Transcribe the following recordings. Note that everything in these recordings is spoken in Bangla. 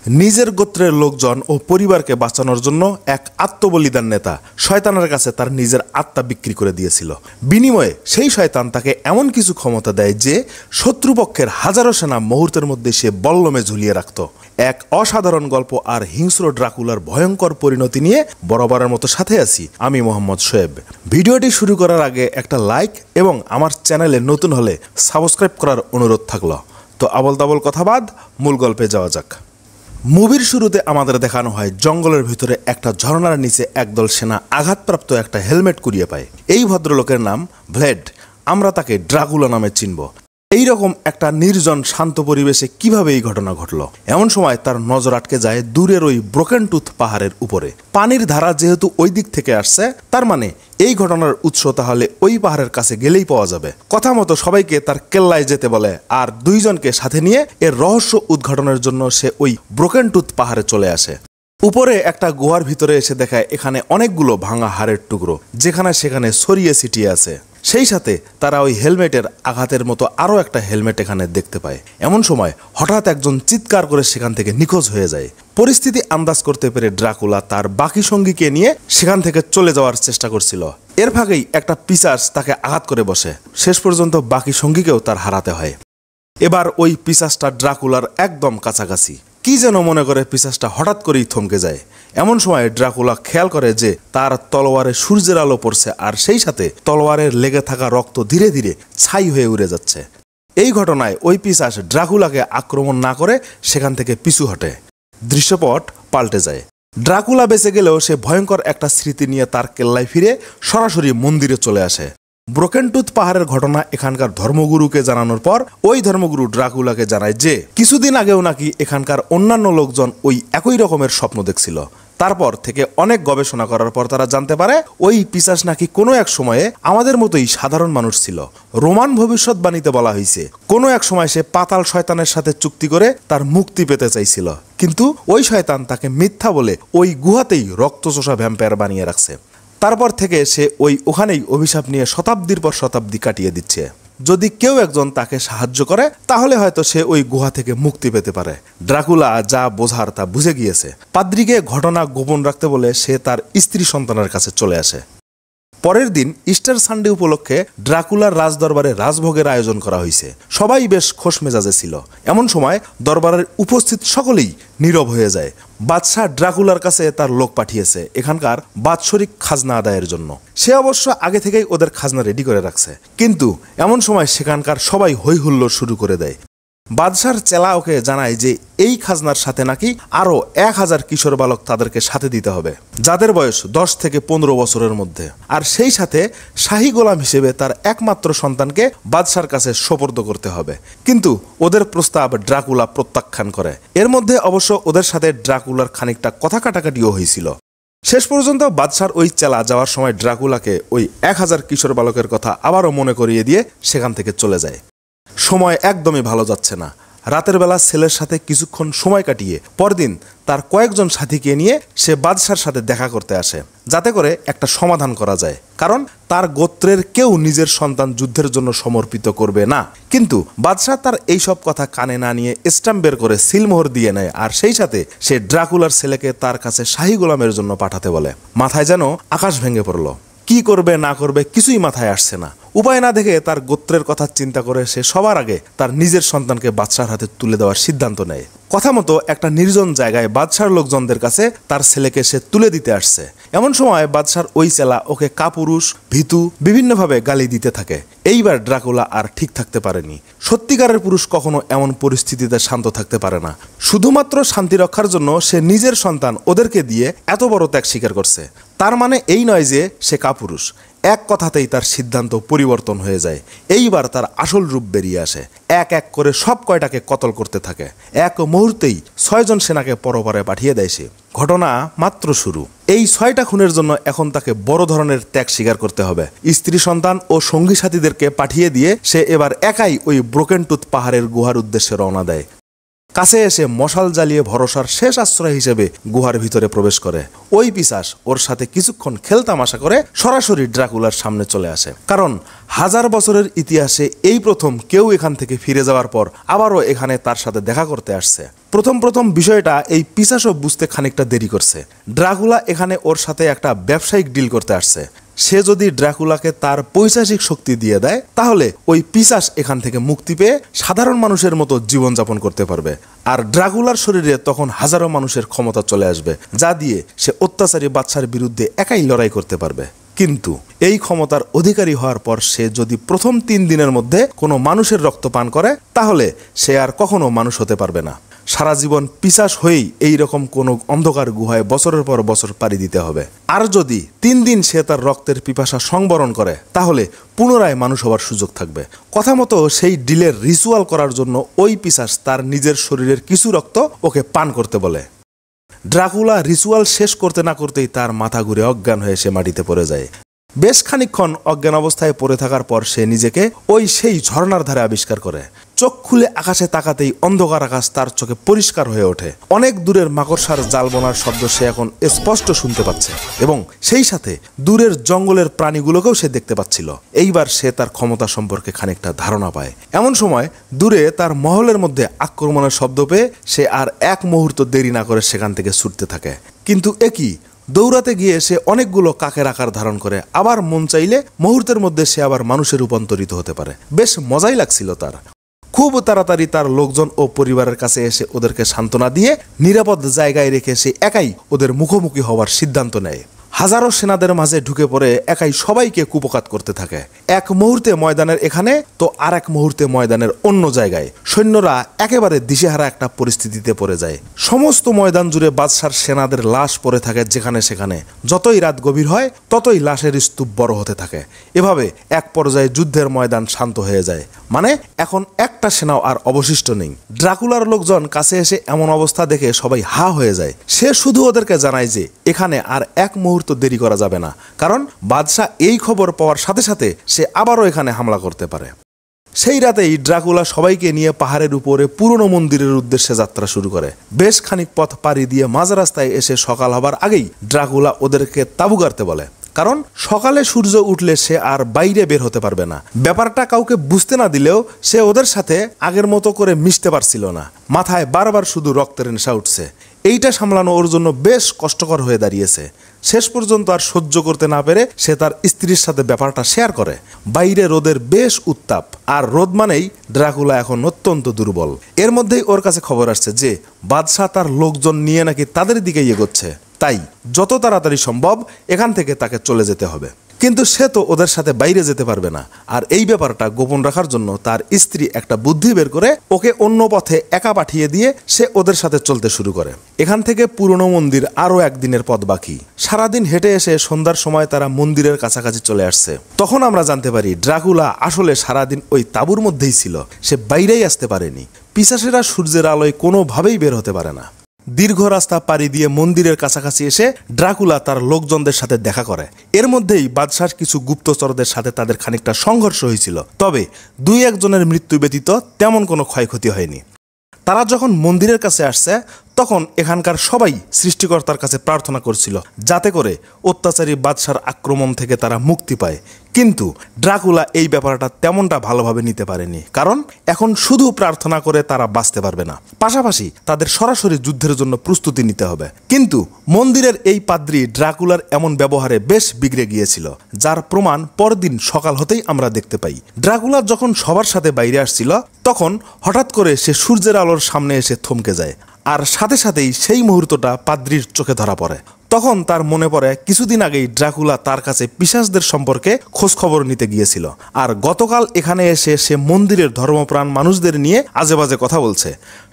নিজের গোত্রের লোকজন ও পরিবারকে বাঁচানোর জন্য এক আত্মবলিদান নেতা শয়তানের কাছে তার নিজের আত্মা বিক্রি করে দিয়েছিল। বিনিময়ে সেই শয়তান তাকে এমন কিছু ক্ষমতা দেয় যে শত্রুপক্ষের হাজারো সেনা মুহূর্তের মধ্যে সে বল্লমে ঝুলিয়ে রাখত। এক অসাধারণ গল্প আর হিংস্র ড্রাকুলার ভয়ঙ্কর পরিণতি নিয়ে বরাবরের মতো সাথে আছি আমি মোহাম্মদ শোয়েব। ভিডিওটি শুরু করার আগে একটা লাইক এবং আমার চ্যানেলে নতুন হলে সাবস্ক্রাইব করার অনুরোধ থাকলো। তো আবল তাবল কথা বাদ, মূল গল্পে যাওয়া যাক। মুভির শুরুতে আমাদের দেখানো হয় জঙ্গলের ভিতরে একটা ঝর্ণার নিচে একদল সেনা আঘাতপ্রাপ্ত একটা হেলমেট কুড়িয়ে পায়। এই ভদ্রলোকের নাম ভ্লেড, আমরা তাকে ড্রাকুলা নামে চিনব। এইরকম একটা নির্জন শান্ত পরিবেশে কিভাবে এই ঘটনা ঘটল? এমন সময় তার নজর আটকে যায় দূরের ওই ব্রোকেন টুথ পাহাড়ের উপরে। পানির ধারা যেহেতু ওই দিক থেকে আসছে, তার মানে এই ঘটনার উৎস তাহলে ওই পাহাড়ের কাছে গেলেই পাওয়া যাবে। কথা মতো সবাইকে তার কেল্লায় যেতে বলে আর দুইজনকে সাথে নিয়ে এর রহস্য উদ্ঘাটনের জন্য সে ওই ব্রোকেন টুথ পাহাড়ে চলে আসে। উপরে একটা গুহার ভিতরে এসে দেখায় এখানে অনেকগুলো ভাঙা হাড়ের টুকরো যেখানে সেখানে ছড়িয়ে ছিটিয়ে আছে। সেই সাথে তারা ওই হেলমেটের আঘাতের মতো আরও একটা হেলমেট এখানে দেখতে পায়। এমন সময় হঠাৎ একজন চিৎকার করে সেখান থেকে নিখোঁজ হয়ে যায়। পরিস্থিতি আন্দাজ করতে পেরে ড্রাকুলা তার বাকি সঙ্গীকে নিয়ে সেখান থেকে চলে যাওয়ার চেষ্টা করছিল। এর ফাঁকেই একটা পিশাচ তাকে আঘাত করে বসে। শেষ পর্যন্ত বাকি সঙ্গীকেও তার হারাতে হয়। এবার ওই পিশাচটা ড্রাকুলার একদম কাছাকাছি। কি যেন মনে করে পিশাচটা হঠাৎ করেই থমকে যায়। এমন সময় ড্রাকুলা খেয়াল করে যে তার তলোয়ারে সূর্যের আলো পড়ছে আর সেই সাথে তলোয়ারের লেগে থাকা রক্ত ধীরে ধীরে ছাই হয়ে উড়ে যাচ্ছে। এই ঘটনায় ওই পিশাচ ড্রাকুলাকে আক্রমণ না করে সেখান থেকে পিছু হটে। দৃশ্যপট পাল্টে যায়। ড্রাকুলা বেঁচে গেলেও সে ভয়ঙ্কর একটা স্মৃতি নিয়ে তার কেল্লায় ফিরে সরাসরি মন্দিরে চলে আসে। ব্রোকেন টুথ পাহাড়ের ঘটনা এখানকার ধর্মগুরুকে জানানোর পর ওই ধর্মগুরু ড্রাকুলাকে জানায় যে কিছুদিন আগেও নাকি এখানকার অন্যান্য লোকজন ওই একই রকমের স্বপ্ন দেখছিল। তারপর থেকে অনেক গবেষণা করার পর তারা জানতে পারে ওই পিশাচ নাকি কোনো এক সময়ে আমাদের মতোই সাধারণ মানুষ ছিল। রোমান ভবিষ্যৎবাণীতে বলা হয়েছে কোনো এক সময় সে পাতাল শয়তানের সাথে চুক্তি করে তার মুক্তি পেতে চাইছিল, কিন্তু ওই শয়তান তাকে মিথ্যা বলে ওই গুহাতেই রক্তচোষা ভ্যাম্পায়ার বানিয়ে রাখছে। তারপর থেকে সে ওখানেই অভিশাপ নিয়ে শতাব্দীর পর শতাব্দী কাটিয়ে দিচ্ছে। যদি কেউ একজন তাকে সাহায্য করে তাহলে হয়তো সে ওই গুহা থেকে মুক্তি পেতে পারে। ড্রাকুলা যা বোঝার তা বুঝে গিয়েছে। পাদ্রীকে ঘটনা গোপন রাখতে বলে সে তার স্ত্রী সন্তানের কাছে চলে আসে। পরের দিন ইস্টার সানডে উপলক্ষে ড্রাকুলার রাজদরবারে রাজভোগের আয়োজন করা হয়েছে। সবাই বেশ খোশ মেজাজে ছিল। এমন সময় দরবারের উপস্থিত সকলেই নীরব হয়ে যায়। বাদশাহ ড্রাকুলার কাছে তার লোক পাঠিয়েছে এখানকার বাৎসরিক খাজনা আদায়ের জন্য। সে অবশ্য আগে থেকেই ওদের খাজনা রেডি করে রাখছে, কিন্তু এমন সময় সেখানকার সবাই হই হুল্লোড় শুরু করে দেয়। বাদশার চেলা ওকে জানায় যে এই খাজনার সাথে নাকি আরো 1000 কিশোর বালক তাদেরকে সাথে দিতে হবে, যাদের বয়স 10 থেকে 15 বছরের মধ্যে। আর সেই সাথে শাহী গোলাম হিসেবে তার একমাত্র সন্তানকে বাদশার কাছে সোপর্দ করতে হবে। কিন্তু ওদের প্রস্তাব ড্রাকুলা প্রত্যাখ্যান করে। এর মধ্যে অবশ্য ওদের সাথে ড্রাকুলার খানিকটা কথা কাটাকাটিও হয়েছিল। শেষ পর্যন্ত বাদশার ওই চেলা যাওয়ার সময় ড্রাকুলাকে ওই 1000 কিশোর বালকের কথা আবারও মনে করিয়ে দিয়ে সেখান থেকে চলে যায়। সময় একদমই ভালো যাচ্ছে না। রাতের বেলা ছেলের সাথে কিছুক্ষণ সময় কাটিয়ে পরদিন তার কয়েকজন সাথীকে নিয়ে সে বাদশার সাথে দেখা করতে আসে, যাতে করে একটা সমাধান করা যায়। কারণ তার গোত্রের কেউ নিজের সন্তান যুদ্ধের জন্য সমর্পিত করবে না। কিন্তু বাদশাহ তার এইসব কথা কানে না নিয়ে স্ট্যাম্প বের করে সিলমোহর দিয়ে নেয় আর সেই সাথে সে ড্রাকুলার ছেলেকে তার কাছে শাহী গোলামের জন্য পাঠাতে বলে। মাথায় যেন আকাশ ভেঙে পড়ল। কি করবে না করবে কিছুই মাথায় আসছে না। উপায় না দেখে তার গোত্রের কথা চিন্তা করে সে সবার আগে তার নিজের সন্তানকে বাদশার হাতে তুলে দেওয়ার সিদ্ধান্ত নেয়। কথা মতো একটা নির্জন জায়গায় বাদশার লোকজনদের কাছে তার ছেলেকে সে তুলে দিতে আসছে। এমন সময় বাদশার ওই চেলা ওকে কাপুরুষ, ভীতু বিভিন্নভাবে গালি দিতে থাকে। এইবার ড্রাকুলা আর ঠিক থাকতে পারেনি। সত্যিকারের পুরুষ কখনো এমন পরিস্থিতিতে শান্ত থাকতে পারে না। শুধুমাত্র শান্তি রক্ষার জন্য সে নিজের সন্তান ওদেরকে দিয়ে এত বড় ত্যাগ স্বীকার করছে। তার মানে এই নয় যে সে কাপুরুষ। এক কথাতেই তার সিদ্ধান্ত পরিবর্তন হয়ে যায়। এইবার তার আসল রূপ বেরিয়ে আসে। এক এক করে সব কয়টাকে কতল করতে থাকে। এক মুহূর্তেই 6 জন সেনাকে পরপারে পাঠিয়ে দেয় সে। ঘটনা মাত্র শুরু। এই 6টা খুনের জন্য এখন তাকে বড় ধরনের ত্যাগ স্বীকার করতে হবে। স্ত্রী সন্তান ও সঙ্গী সাথীদেরকে পাঠিয়ে দিয়ে সে এবার একাই ওই ব্রোকেন টুথ পাহাড়ের গুহার উদ্দেশ্যে রওনা দেয়। কাছে এসে মশাল জ্বালিয়ে ভরসার শেষ আশ্রয় হিসেবে গুহার ভিতরে প্রবেশ করে। ওই পিশাচ ওর সাথে কিছুক্ষণ খেলতামাশা করে সরাসরি ড্রাকুলার সামনে চলে আসে। কারণ হাজার বছরের ইতিহাসে এই প্রথম কেউ এখান থেকে ফিরে যাওয়ার পর আবারও এখানে তার সাথে দেখা করতে আসছে। প্রথম প্রথম বিষয়টা এই পিশাচও বুঝতে খানিকটা দেরি করছে। ড্রাকুলা এখানে ওর সাথে একটা ব্যবসায়িক ডিল করতে আসছে। সে যদি ড্রাকুলাকে তার পৈশাচিক শক্তি দিয়ে দেয় তাহলে ওই পিশাচ এখান থেকে মুক্তি পেয়ে সাধারণ মানুষের মতো জীবনযাপন করতে পারবে, আর ড্রাকুলার শরীরে তখন হাজারো মানুষের ক্ষমতা চলে আসবে, যা দিয়ে সে অত্যাচারী বাদশার বিরুদ্ধে একাই লড়াই করতে পারবে। কিন্তু এই ক্ষমতার অধিকারী হওয়ার পর সে যদি প্রথম 3 দিনের মধ্যে কোনো মানুষের রক্ত পান করে তাহলে সে আর কখনো মানুষ হতে পারবে না। সারা জীবন পিশাচ হয়েই এইরকম কোনো অন্ধকার গুহায় বছরের পর বছর পাড়ি দিতে হবে। আর যদি 3 দিন সে তার রক্তের পিপাসা সংবরণ করে তাহলে পুনরায় মানুষ হওয়ার সুযোগ থাকবে। কথা মতো সেই ডিলের রিচুয়াল করার জন্য ওই পিশাচ তার নিজের শরীরের কিছু রক্ত ওকে পান করতে বলে। ড্রাকুলা রিচুয়াল শেষ করতে না করতেই তার মাথা ঘুরে অজ্ঞান হয়ে সে মাটিতে পড়ে যায়। বেশ খানিকক্ষণ অজ্ঞান অবস্থায় পড়ে থাকার পর সে নিজেকে সেই ঝর্ণার ধারে আবিষ্কার করে। চোখ খুলে আকাশে তাকাতেই অন্ধকার আকাশ তার চোখে পরিষ্কার হয়ে ওঠে। অনেক দূরের মাকড়সার জাল বোনার শব্দ সে এখন স্পষ্ট শুনতে পাচ্ছে এবং সেই সাথে দূরের জঙ্গলের প্রাণীগুলোকেও সে দেখতে পাচ্ছিল। এইবার সে তার ক্ষমতা সম্পর্কে খানিকটা ধারণা পায়। এমন সময় দূরে তার মহলের মধ্যে আক্রমণের শব্দ পেয়ে সে আর এক মুহূর্ত দেরি না করে সেখান থেকে ছুটতে থাকে। কিন্তু একই দৌড়াতে গিয়ে সে অনেকগুলো কাকের আকার ধারণ করে, আবার মন চাইলে মুহূর্তের মধ্যে সে আবার মানুষে রূপান্তরিত হতে পারে। বেশ মজাই লাগছিল তার। খুব তাড়াতাড়ি তার লোকজন ও পরিবারের কাছে এসে ওদেরকে সান্ত্বনা দিয়ে নিরাপদ জায়গায় রেখে সে একাই ওদের মুখোমুখি হওয়ার সিদ্ধান্ত নেয়। হাজারো সেনাদের মাঝে ঢুকে পড়ে একাই সবাইকে কুপকাত করতে থাকে। এক মুহূর্তে ময়দানের এখানে তো আর এক মুহূর্তে ময়দানের অন্য জায়গায় সৈন্যরা একেবারে দিশেহারা একটা পরিস্থিতিতে পড়ে যায়। সমস্ত ময়দান জুড়ে বাদশার সেনাদের লাশ পড়ে থাকে যেখানে সেখানে। যতই রাত গভীর হয় ততই লাশের স্তূপ বড় হতে থাকে। এভাবে এক পর্যায়ে যুদ্ধের ময়দান শান্ত হয়ে যায়। মানে এখন একটা সেনাও আর অবশিষ্ট নেই। ড্রাকুলার লোকজন কাছে এসে এমন অবস্থা দেখে সবাই হা হয়ে যায়। সে শুধু ওদেরকে জানায় যে এখানে আর এক মুহূর্ত দেরি করা যাবে না, কারণ বাদশাহ এই খবর পাওয়ার সাথে সাথে সে আবারও এখানে হামলা করতে পারে। সেই রাতেই ড্রাকুলা সবাইকে নিয়ে পাহাড়ের উপরে পুরনো মন্দিরের উদ্দেশ্যে যাত্রা শুরু করে। বেশ খানিক পথ পাড়ি দিয়ে মাঝ রাস্তায় এসে সকাল হবার আগেই ড্রাকুলা ওদেরকে তাঁবু গাড়তে বলে, কারণ সকালে সূর্য উঠলে সে আর বাইরে বের হতে পারবে না। ব্যাপারটা কাউকে বুঝতে না দিলেও সে ওদের সাথে আগের মতো করে মিশতে পারছিল না। মাথায় বারবার শুধু রক্তের নেশা উঠছে। এইটা সামলানো ওর জন্য বেশ কষ্টকর হয়ে দাঁড়িয়েছে। শেষ পর্যন্ত আর সহ্য করতে না পেরে সে তার স্ত্রীর সাথে ব্যাপারটা শেয়ার করে। বাইরে রোদের বেশ উত্তাপ, আর রোদ মানেই ড্রাকুলা এখন অত্যন্ত দুর্বল। এর মধ্যেই ওর কাছে খবর আসছে যে বাদশাহ তার লোকজন নিয়ে নাকি তাদের দিকেই এগোচ্ছে, তাই যত তাড়াতাড়ি সম্ভব এখান থেকে তাকে চলে যেতে হবে। কিন্তু সে তো ওদের সাথে বাইরে যেতে পারবে না, আর এই ব্যাপারটা গোপন রাখার জন্য তার স্ত্রী একটা বুদ্ধি বের করে ওকে অন্য পথে একা পাঠিয়ে দিয়ে সে ওদের সাথে চলতে শুরু করে। এখান থেকে পুরনো মন্দির আরও একদিনের পথ বাকি। সারাদিন হেঁটে এসে সন্ধ্যার সময় তারা মন্দিরের কাছাকাছি চলে আসছে। তখন আমরা জানতে পারি ড্রাকুলা আসলে সারাদিন ওই তাঁবুর মধ্যেই ছিল, সে বাইরেই আসতে পারেনি। পিশাচেরা সূর্যের আলোয় কোনোভাবেই বের হতে পারে না। দীর্ঘ রাস্তা পাড়ি দিয়ে মন্দিরের কাছাকাছি এসে ড্রাকুলা তার লোকজনদের সাথে দেখা করে। এর মধ্যেই বাদশার কিছু গুপ্তচরদের সাথে তাদের খানিকটা সংঘর্ষ হয়েছিল, তবে 2-1 জনের মৃত্যু ব্যতীত তেমন কোনো ক্ষয়ক্ষতি হয়নি। তারা যখন মন্দিরের কাছে আসছে তখন এখানকার সবাই সৃষ্টিকর্তার কাছে প্রার্থনা করছিল যাতে করে অত্যাচারী বাদশার আক্রমণ থেকে তারা মুক্তি পায়। কিন্তু ড্রাকুলা এই ব্যাপারটা তেমনটা ভালোভাবে নিতে পারেনি, কারণ এখন শুধু প্রার্থনা করে তারা বাঁচতে পারবে না, পাশাপাশি তাদের সরাসরি যুদ্ধের জন্য প্রস্তুতি নিতে হবে। কিন্তু মন্দিরের এই পাদ্রী ড্রাকুলার এমন ব্যবহারে বেশ বিগড়ে গিয়েছিল, যার প্রমাণ পরদিন সকাল হতেই আমরা দেখতে পাই। ড্রাকুলা যখন সবার সাথে বাইরে আসছিল তখন হঠাৎ করে সে সূর্যের আলোর সামনে এসে থমকে যায়, আর সাথে সাথেই সেই মুহূর্তটা পাদ্রীর চোখে ধরা পড়ে। তখন তার মনে পড়ে কিছুদিন আগেই ড্রাকুলা তার কাছে পিশাচদের সম্পর্কে খোঁজ খবর নিতে গিয়েছিল, আর গতকাল এখানে এসে সে মন্দিরের ধর্মপ্রাণ মানুষদের নিয়ে আজেবাজে কথা বলছে।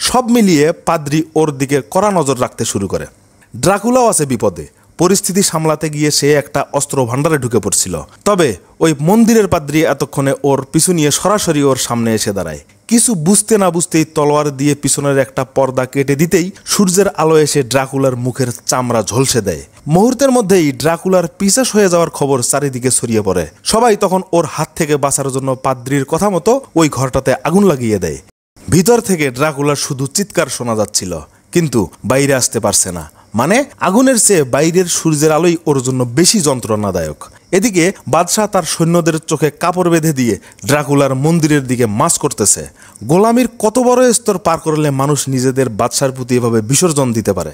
সব মিলিয়ে পাদ্রী ওর দিকে কড়া নজর রাখতে শুরু করে। ড্রাকুলাও আছে বিপদে। পরিস্থিতি সামলাতে গিয়ে সে একটা অস্ত্র ভাণ্ডারে ঢুকে পড়ছিল, তবে ওই মন্দিরের পাদ্রী এতক্ষণে ওর পিছু নিয়ে সরাসরি ওর সামনে এসে দাঁড়ায়। কিছু বুঝতে না বুঝতেই তলোয়ার দিয়ে পিছনের একটা পর্দা কেটে দিতেই সূর্যের আলো এসে ড্রাকুলার মুখের চামড়া ঝলসে দেয়। মুহূর্তের মধ্যেই ড্রাকুলার পিশাচ হয়ে যাওয়ার খবর চারিদিকে ছড়িয়ে পড়ে। সবাই তখন ওর হাত থেকে বাঁচার জন্য পাদ্রীর কথা মতো ওই ঘরটাতে আগুন লাগিয়ে দেয়। ভিতর থেকে ড্রাকুলার শুধু চিৎকার শোনা যাচ্ছিল, কিন্তু বাইরে আসতে পারছে না। মানে আগুনের চেয়ে বাইরের সূর্যের আলোই ওর জন্য বেশি যন্ত্রণাদায়ক। এদিকে বাদশাহ তার সৈন্যদের চোখে কাপড় বেঁধে দিয়ে ড্রাকুলার মন্দিরের দিকে মার্চ করতেছে। গোলামির কত বড় স্তর পার করলে মানুষ নিজেদের বাদশার প্রতি এভাবে বিসর্জন দিতে পারে।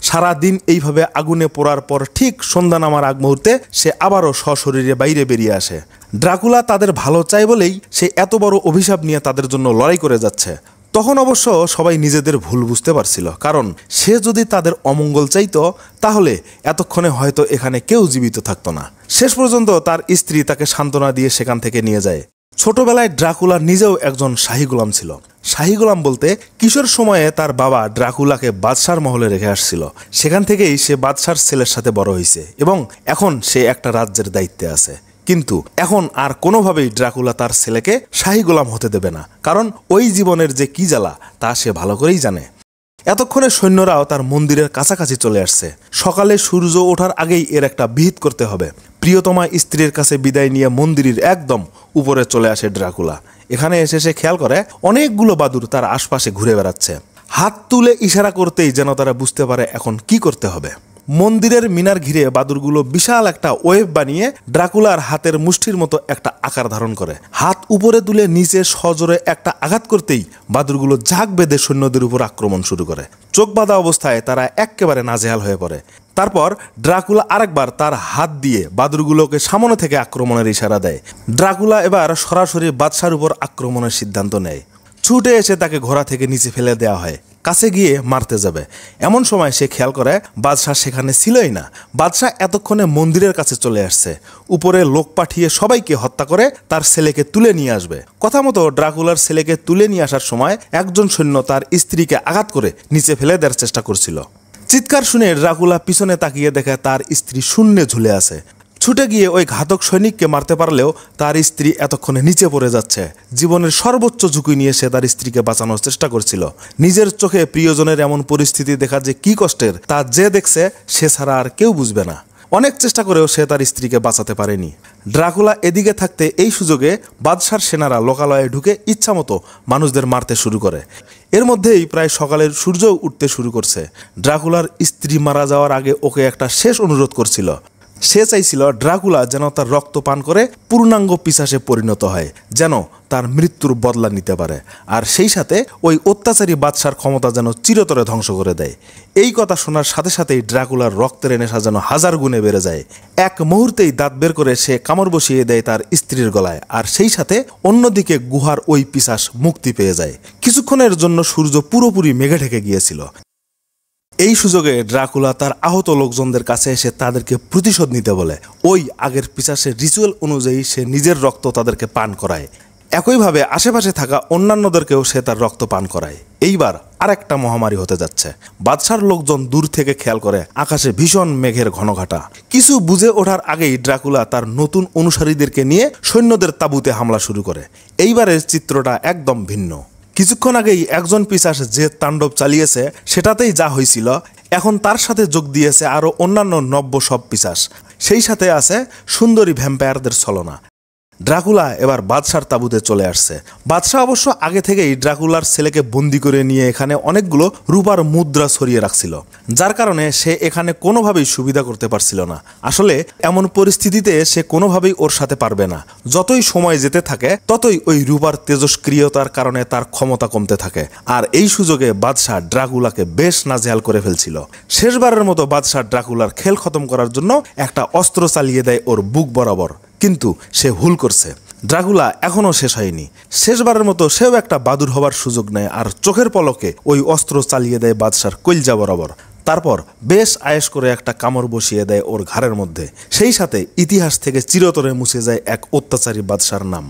সারা দিন এইভাবে আগুনে পোড়ার পর ঠিক সন্ধ্যা নামার আগ মুহূর্তে সে আবারও সশরীরে বাইরে বেরিয়ে আসে। ড্রাকুলা তাদের ভালো চায় বলেই সে এত বড় অভিশাপ নিয়ে তাদের জন্য লড়াই করে যাচ্ছে। তখন অবশ্য সবাই নিজেদের ভুল বুঝতে পারছিল, কারণ সে যদি তাদের অমঙ্গল চাইতো তাহলে এতক্ষণে হয়তো এখানে কেউ জীবিত থাকতো না। শেষ পর্যন্ত তার স্ত্রী তাকে সান্ত্বনা দিয়ে সেখান থেকে নিয়ে যায়। ছোটবেলায় ড্রাকুলা নিজেও একজন শাহী গোলাম ছিল। শাহী গোলাম বলতে কিশোর সময়ে তার বাবা ড্রাকুলাকে বাদশার মহলে রেখে আসছিল। সেখান থেকেই সে বাদশার ছেলের সাথে বড় হয়েছে এবং এখন সে একটা রাজ্যের দায়িত্বে আছে। কিন্তু এখন আর কোনোভাবেই ড্রাকুলা তার ছেলেকে শাহী গোলাম হতে দেবে না, কারণ ওই জীবনের যে কি জ্বালা তা সে ভালো করেই জানে। এতক্ষণে সৈন্যরাও তার মন্দিরের কাছাকাছি চলে আসছে। সকালে সূর্য ওঠার আগেই এর একটা বিহিত করতে হবে। প্রিয়তমা স্ত্রীর কাছে বিদায় নিয়ে মন্দিরের একদম উপরে চলে আসে ড্রাকুলা। এখানে এসে সে খেয়াল করে অনেকগুলো বাদুড় তার আশপাশে ঘুরে বেড়াচ্ছে। হাত তুলে ইশারা করতেই যেন তারা বুঝতে পারে এখন কি করতে হবে। মন্দিরের মিনার ঘিরে বাদুরগুলো বিশাল একটা ওয়েভ বানিয়ে ড্রাকুলার হাতের মুষ্টির মতো একটা আকার ধারণ করে। হাত উপরে তুলে নিচে সজোরে একটা আঘাত করতেই বাদুরগুলো ঝাঁক বেঁধে সৈন্যদের উপর আক্রমণ শুরু করে। চোখ বাঁধা অবস্থায় তারা একেবারে নাজেহাল হয়ে পড়ে। তারপর ড্রাকুলা আরেকবার তার হাত দিয়ে বাদুরগুলোকে সামনে থেকে আক্রমণের ইশারা দেয়। ড্রাকুলা এবার সরাসরি বাদশার উপর আক্রমণের সিদ্ধান্ত নেয়। ছুটে এসে তাকে ঘোড়া থেকে নিচে ফেলে দেওয়া হয়। কাছে গিয়ে মারতে যাবে, এমন সময় সে খেয়াল করে বাদশাহ সেখানে ছিলই না। বাদশাহ এতক্ষণে মন্দিরের কাছে চলে আসছে। উপরে লোক পাঠিয়ে সবাইকে হত্যা করে তার ছেলেকে তুলে নিয়ে আসবে। কথা মতো ড্রাকুলার ছেলেকে তুলে নিয়ে আসার সময় একজন সৈন্য তার স্ত্রীকে আঘাত করে নিচে ফেলে দেওয়ার চেষ্টা করছিল। চিৎকার শুনে ড্রাকুলা পিছনে তাকিয়ে দেখে তার স্ত্রী শূন্যে ঝুলে আছে। ছুটে গিয়ে ওই ঘাতক সৈনিককে মারতে পারলেও তার স্ত্রী এতক্ষণে নিচে পড়ে যাচ্ছে। জীবনের সর্বোচ্চ ঝুঁকি নিয়ে সে তার স্ত্রীকে বাঁচানোর চেষ্টা করছিল। নিজের চোখে প্রিয়জনের এমন পরিস্থিতি দেখা যে কি কষ্টের তা যে দেখছে সে ছাড়া আর কেউ বুঝবে না। অনেক চেষ্টা করেও সে তার স্ত্রীকে বাঁচাতে পারেনি। ড্রাকুলা এদিকে থাকতে এই সুযোগে বাদশার সেনারা লোকালয়ে ঢুকে ইচ্ছামতো মানুষদের মারতে শুরু করে। এর মধ্যেই প্রায় সকালের সূর্য উঠতে শুরু করছে। ড্রাকুলার স্ত্রী মারা যাওয়ার আগে ওকে একটা শেষ অনুরোধ করছিল। সে চাইছিল ড্রাকুলা যেন তার রক্ত পান করে পূর্ণাঙ্গ পিশাচে পরিণত হয়, যেন তার মৃত্যুর বদলা নিতে পারে, আর সেই সাথে ওই অত্যাচারী বাদশার ক্ষমতা যেন চিরতরে ধ্বংস করে দেয়। এই কথা শোনার সাথে সাথেই ড্রাকুলার রক্তের নেশা যেন হাজার গুণে বেড়ে যায়। এক মুহূর্তেই দাঁত বের করে সে কামড় বসিয়ে দেয় তার স্ত্রীর গলায়, আর সেই সাথে অন্যদিকে গুহার ওই পিশাচ মুক্তি পেয়ে যায়। কিছুক্ষণের জন্য সূর্য পুরোপুরি মেঘে ঢেকে গিয়েছিল। এই সুযোগে ড্রাকুলা তার আহত লোকজনদের কাছে এসে তাদেরকে প্রতিশোধ নিতে বলে। ওই আগের পিশাচের রিচুয়াল অনুযায়ী সে নিজের রক্ত তাদেরকে পান করায়। একইভাবে আশেপাশে থাকা অন্যান্যদেরকেও সে তার রক্ত পান করায়। এইবার আরেকটা মহামারী হতে যাচ্ছে। বাদশার লোকজন দূর থেকে খেয়াল করে আকাশে ভীষণ মেঘের ঘনঘটা। কিছু বুঝে ওঠার আগেই ড্রাকুলা তার নতুন অনুসারীদেরকে নিয়ে সৈন্যদের তাঁবুতে হামলা শুরু করে। এইবারের চিত্রটা একদম ভিন্ন। কিছুক্ষণ আগেই একজন পিশাচ যে তাণ্ডব চালিয়েছে সেটাতেই যা হয়েছিল, এখন তার সাথে যোগ দিয়েছে আরও অন্যান্য নব্য সব পিশাচ। সেই সাথে আছে সুন্দরী ভ্যাম্পায়ারদের ছলনা। ড্রাকুলা এবার বাদশার তাঁবুতে চলে আসছে। বাদশাহ অবশ্য আগে থেকেই ড্রাকুলার ছেলেকে বন্দি করে নিয়ে এখানে অনেকগুলো রূপার মুদ্রা ছড়িয়ে রাখছিল, যার কারণে সে এখানে কোনোভাবেই সুবিধা করতে পারছিল না। আসলে এমন পরিস্থিতিতে সে কোনোভাবেই ওর সাথে পারবে না। যতই সময় যেতে থাকে ততই ওই রূপার তেজস্ক্রিয়তার কারণে তার ক্ষমতা কমতে থাকে, আর এই সুযোগে বাদশাহ ড্রাকুলাকে বেশ নাজেহাল করে ফেলছিল। শেষবারের মতো বাদশাহ ড্রাকুলার খেল খতম করার জন্য একটা অস্ত্র চালিয়ে দেয় ওর বুক বরাবর, কিন্তু সে ভুল করছে। ড্রাকুলা এখনো শেষ হয়নি। শেষবারের মতো সেও একটা বাদুর হবার সুযোগ নেয় আর চোখের পলকে ওই অস্ত্র চালিয়ে দেয় বাদশার কইলজা বরাবর। তারপর বেশ আয়েশ করে একটা কামড় বসিয়ে দেয় ওর ঘাড়ের মধ্যে। সেই সাথে ইতিহাস থেকে চিরতরে মুছে যায় এক অত্যাচারী বাদশার নাম।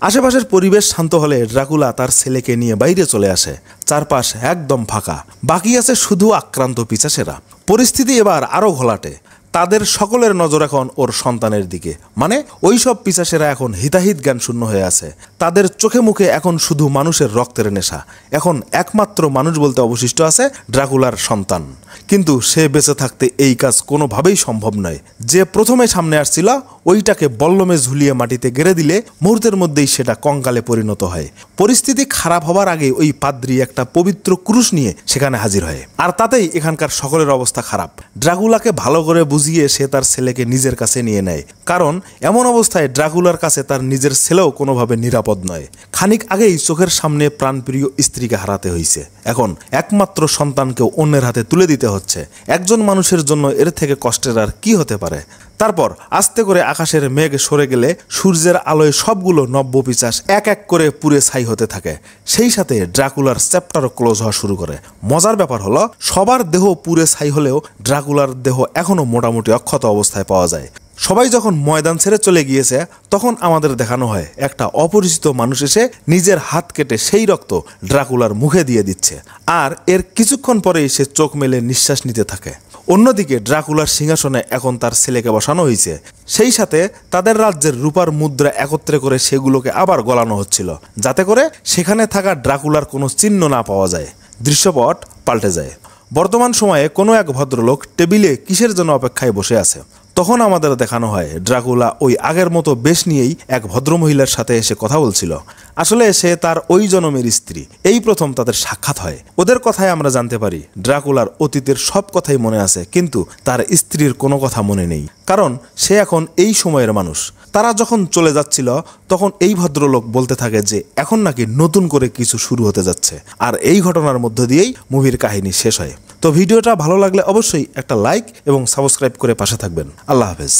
আশেপাশের পরিবেশ শান্ত হলে ড্রাকুলা তার ছেলেকে নিয়ে বাইরে চলে আসে। চারপাশ একদম ফাঁকা, বাকি আছে শুধু আক্রান্ত পিশাচেরা। পরিস্থিতি এবার আরো ঘোলাটে। তাদের সকলের নজর এখন ওর সন্তানের দিকে, মানে ওই সব পিশাচেরা এখন হিতাহিত জ্ঞান শূন্য হয়ে আছে। তাদের চোখে মুখে এখন শুধু মানুষের রক্তের নেশা। এখন একমাত্র মানুষ বলতে অবশিষ্ট আছে ড্রাকুলার সন্তান, কিন্তু সে বেঁচে থাকতে এই কাজ কোনোভাবেই সম্ভব নয়। যে প্রথমে সামনে আসছিল ওইটাকে বল্লমে ঝুলিয়ে মাটিতে গেড়ে দিলে মুহূর্তের মধ্যেই সেটা কঙ্কালে পরিণত হয়। পরিস্থিতি খারাপ হবার আগে ওই পাদ্রী একটা পবিত্র ক্রুশ নিয়ে সেখানে হাজির হয়, আর তাতেই এখানকার সকলের অবস্থা খারাপ। ড্রাকুলাকে ভালো করে বুঝিয়ে বুঝিয়ে সে তার ছেলেকে নিজের কাছে নিয়ে নেয়, কারণ এমন অবস্থায় ড্রাকুলার কাছে তার নিজের ছেলেও কোনোভাবে নিরাপদ নয়। খানিক আগেই চোখের সামনে প্রাণপ্রিয় স্ত্রীকে হারাতে হয়েছে, এখন একমাত্র সন্তানকেও অন্যের হাতে তুলে দিতে হচ্ছে। একজন মানুষের জন্য এর থেকে কষ্টের আর কি হতে পারে। তারপর আস্তে করে আকাশের মেঘ সরে গেলে সূর্যের আলোয় সবগুলো নব্যপিশাচ এক এক করে পুড়ে ছাই হতে থাকে। সেই সাথে ড্রাকুলার চ্যাপ্টারও ক্লোজ হওয়া শুরু করে। মজার ব্যাপার হলো, সবার দেহ পুড়ে ছাই হলেও ড্রাকুলার দেহ এখনো মোটামুটি অক্ষত অবস্থায় পাওয়া যায়। সবাই যখন ময়দান ছেড়ে চলে গিয়েছে, তখন আমাদের দেখানো হয় একটা অপরিচিত মানুষ এসে নিজের হাত কেটে সেই রক্ত ড্রাকুলার মুখে দিয়ে দিচ্ছে, আর এর কিছুক্ষণ পরেই সে চোখ মেলে নিঃশ্বাস নিতে থাকে। অন্যদিকে ড্রাকুলার সিংহাসনে এখন তার ছেলেকে বসানো হয়েছে। সেই সাথে তাদের রাজ্যের রূপার মুদ্রা একত্রে করে সেগুলোকে আবার গলানো হচ্ছিল, যাতে করে সেখানে থাকা ড্রাকুলার কোনো চিহ্ন না পাওয়া যায়। দৃশ্যপট পাল্টে যায়। বর্তমান সময়ে কোনো এক ভদ্রলোক টেবিলে কিসের জন্য অপেক্ষায় বসে আছে। তখন আমাদের দেখানো হয় ড্রাকুলা ওই আগের মতো বেশ নিয়েই এক ভদ্রমহিলার সাথে এসে কথা বলছিল। আসলে সে তার ওই জনমের স্ত্রী। এই প্রথম তাদের সাক্ষাৎ হয়। ওদের কথায় আমরা জানতে পারি ড্রাকুলার অতীতের সব কথাই মনে আছে, কিন্তু তার স্ত্রীর কোনো কথা মনে নেই, কারণ সে এখন এই সময়ের মানুষ। তারা যখন চলে যাচ্ছিল, তখন এই ভদ্রলোক বলতে থাকে যে এখন নাকি নতুন করে কিছু শুরু হতে যাচ্ছে, আর এই ঘটনার মধ্য দিয়েই মুভির কাহিনী শেষ হয়। তো ভিডিওটা ভালো লাগলে অবশ্যই একটা লাইক এবং সাবস্ক্রাইব করে পাশে থাকবেন। আল্লাহ হাফেজ।